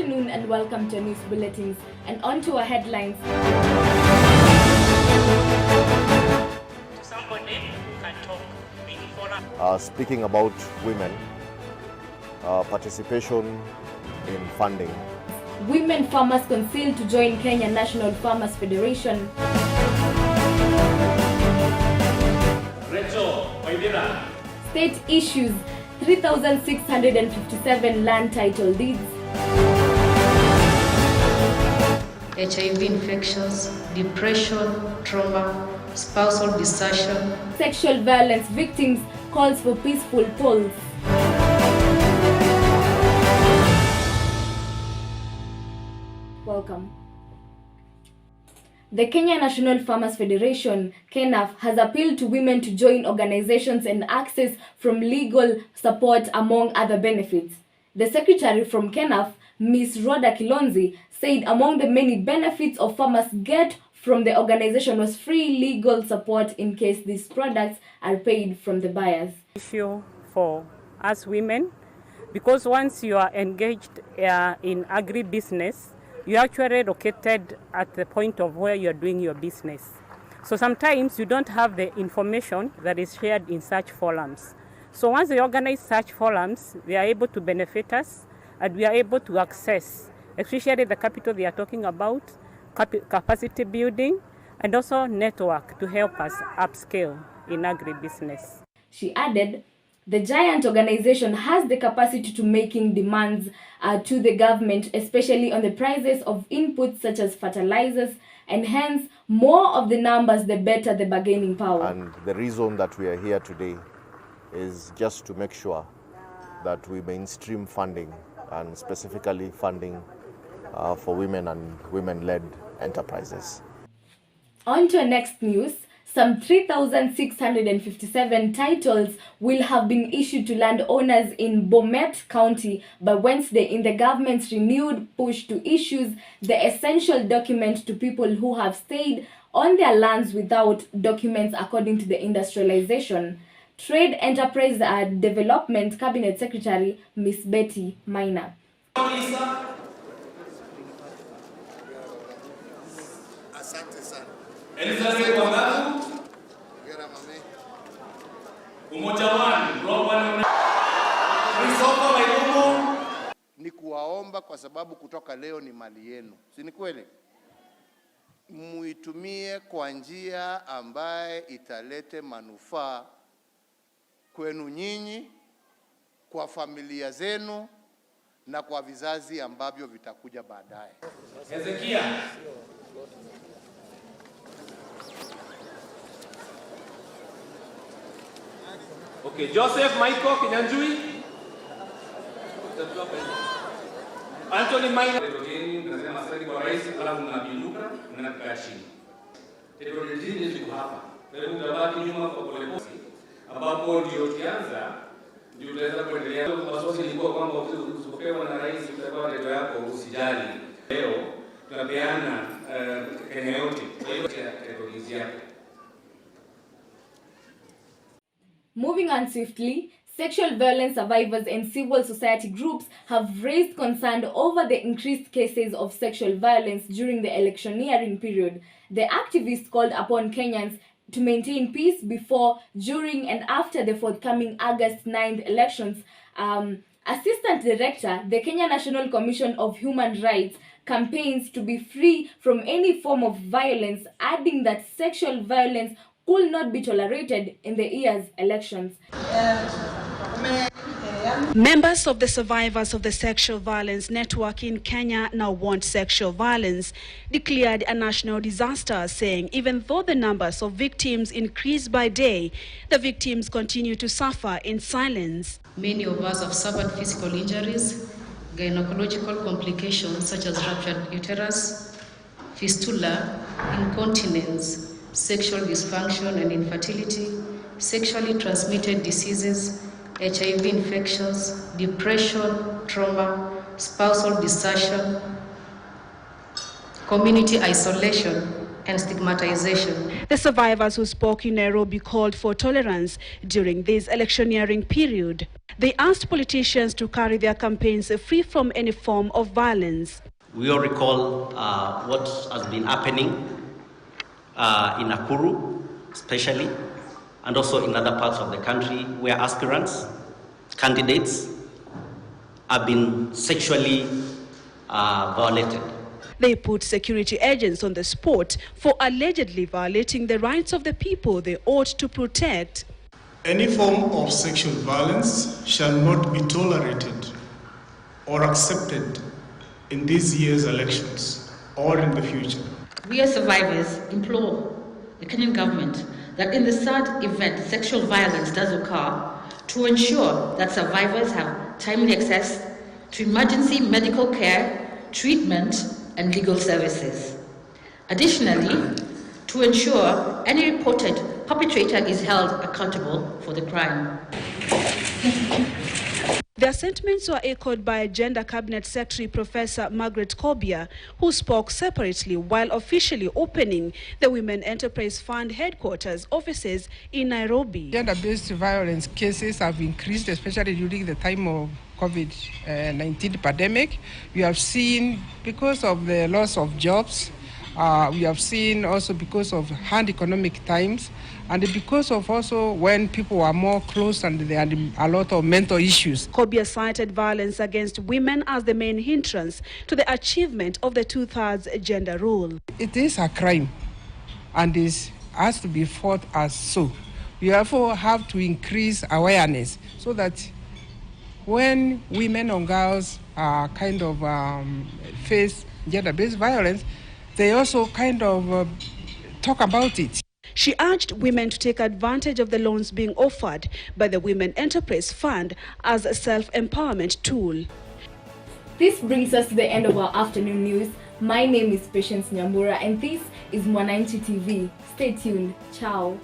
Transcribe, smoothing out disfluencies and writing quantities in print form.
afternoon and welcome to news bulletins and on to our headlines. Somebody who can talk before. Speaking about women, participation in funding. Women farmers concealed to join Kenya National Farmers Federation. State issues 3,657 land title deeds. HIV infections, depression, trauma, spousal desertion. Sexual violence victims calls for peaceful polls. Welcome. The Kenya National Farmers Federation, KNAF, has appealed to women to join organizations and access from legal support among other benefits. The secretary from KNAF, Ms. Rhoda Kilonzi, said among the many benefits of farmers get from the organization was free legal support in case these products are paid from the buyers. Issue for us women, because once you are engaged in agribusiness, you're actually located at the point of where you're doing your business. So sometimes you don't have the information that is shared in such forums. So once they organize such forums, they are able to benefit us and we are able to access, especially the capital they are talking about, capacity building, and also network to help us upscale in agribusiness. She added, the giant organization has the capacity to making demands to the government, especially on the prices of inputs such as fertilizers, and hence more of the numbers, the better the bargaining power. And the reason that we are here today is just to make sure that we mainstream funding, and specifically funding for women and women-led enterprises. On to our next news. Some 3,657 titles will have been issued to landowners in Bomet County by Wednesday in the government's renewed push to issue the essential document to people who have stayed on their lands without documents, according to the Industrialization, Trade, Enterprise and Development Cabinet Secretary Ms. Betty Maina. Ni kuwaomba kwa sababu kutoka leo ni mali yenu. Si ni kweli? Muitumie kwa njia ambaye italete manufaa kwenu nyinyi, kwa familia zenu na kwa vizazi ambavyo vitakuja baadaye. Ezekia. Okay, Joseph Michael Kinyanjui. Anthony Maina. Nasema asante kwa rais, alafu mnabinuka mnakaa chini. Teknolojia ziko hapa. Leo mtabaki nyuma kwa polepole. Ambapo ndio tuanza, ndio tunaweza kuendelea. Wasiwasi ilikuwa kwamba usipopewa na rais utakuwa ndoto yako usijali. Leo tunapeana Kenya yote. Kwa hiyo teknolojia yake. Moving on swiftly, sexual violence survivors and civil society groups have raised concern over the increased cases of sexual violence during the electioneering period. The activists called upon Kenyans to maintain peace before, during, and after the forthcoming August 9th elections. Assistant Director, the Kenya National Commission of Human Rights, campaigns to be free from any form of violence, adding that sexual violence could not be tolerated in the year's elections. Members of the survivors of the sexual violence network in Kenya Now Want Sexual Violence declared a national disaster, saying even though the numbers of victims increase by day, the victims continue to suffer in silence. Many of us have suffered physical injuries, gynecological complications such as ruptured uterus, fistula, incontinence, sexual dysfunction and infertility, sexually transmitted diseases, HIV infections, depression, trauma, spousal desertion, community isolation, and stigmatization. The survivors who spoke in Nairobi called for tolerance during this electioneering period. They asked politicians to carry their campaigns free from any form of violence. We all recall what has been happening in Nakuru, especially, and also in other parts of the country where aspirants, candidates, have been sexually violated. They put security agents on the spot for allegedly violating the rights of the people they ought to protect. Any form of sexual violence shall not be tolerated or accepted in this year's elections or in the future. We as survivors implore the Kenyan government that in the sad event sexual violence does occur, to ensure that survivors have timely access to emergency medical care, treatment, and legal services. Additionally, to ensure any reported perpetrator is held accountable for the crime. Their sentiments were echoed by Gender Cabinet Secretary Professor Margaret Kobia, who spoke separately while officially opening the Women Enterprise Fund headquarters offices in Nairobi. Gender-based violence cases have increased, especially during the time of COVID-19 pandemic. We have seen because of the loss of jobs, we have seen also because of hard economic times, and because of also when people are more close and they had a lot of mental issues. Kobia cited violence against women as the main hindrance to the achievement of the 2/3 gender rule. It is a crime and it has to be fought as so. We therefore have to increase awareness so that when women or girls kind of face gender-based violence, they also kind of talk about it. She urged women to take advantage of the loans being offered by the Women Enterprise Fund as a self-empowerment tool. This brings us to the end of our afternoon news. My name is Patience Nyambura and this is Mwananchi TV. Stay tuned. Ciao.